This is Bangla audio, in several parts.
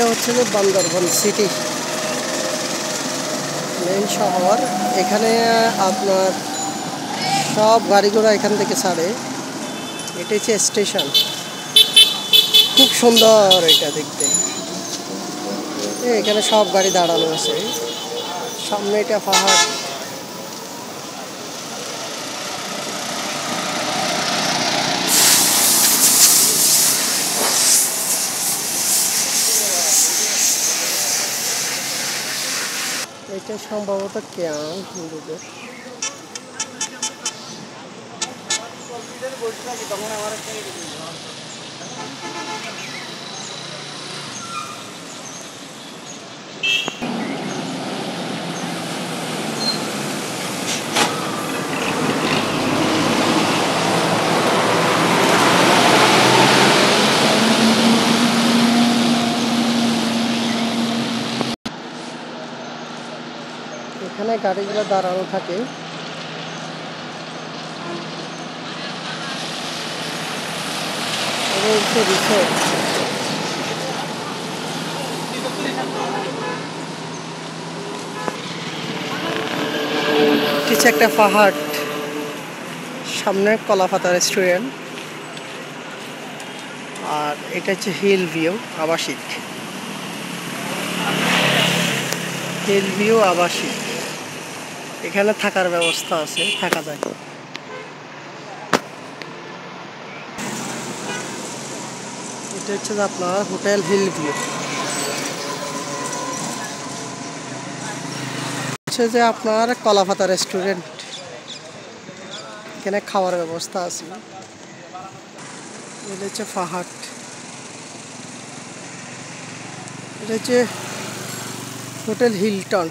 এটা হচ্ছে যে বান্দরবান সিটি মেইন শহর। এখানে আপনার সব গাড়ি ঘোড়া এখান থেকে ছাড়ে। এটা হচ্ছে স্টেশন, খুব সুন্দর এটা দেখতে। এখানে সব গাড়ি দাঁড়ানো আছে, সামনে এটা পাহাড়। এটা সম্ভবত ক্যাম্প হিন্দুদের। এখানে গাড়িগুলো দাঁড়ানো থাকে। কিছু একটা পাহাড়, সামনে কলাপাতা রেস্টুরেন্ট। আর এটা হচ্ছে হিল ভিউ আবাসিক। হিল ভিউ আবাসিক, এখানে থাকার ব্যবস্থা আছে, থাকা যায়। এটা হচ্ছে যে আপনার হোটেল হিল ভিউ। হচ্ছে যে আপনার কলাপাতা রেস্টুরেন্ট, এখানে খাওয়ার ব্যবস্থা আছে। এটা হচ্ছে পাহাড়, এটা হচ্ছে হোটেল হিলটন।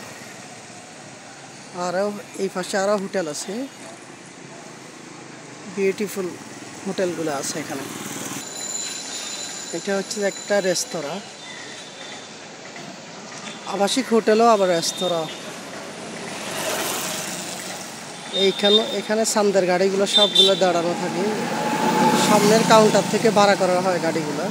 আরও এই পাশে আরও হোটেল আছে, বিউটিফুল হোটেলগুলো আছে এখানে। এটা হচ্ছে একটা রেস্তোরাঁ, আবাসিক হোটেলও আবার রেস্তোরাঁ। এখানে সামনের গাড়িগুলো সবগুলো দাঁড়ানো থাকে, সামনের কাউন্টার থেকে ভাড়া করা হয় গাড়িগুলো।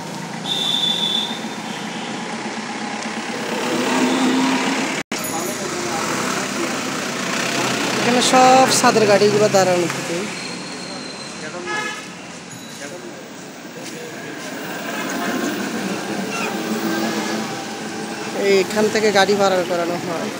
এখানে সব সাদের গাড়িগুলো দাঁড়ানো থাকে। এইখান থেকে গাড়ি ভাড়া করানো হয়।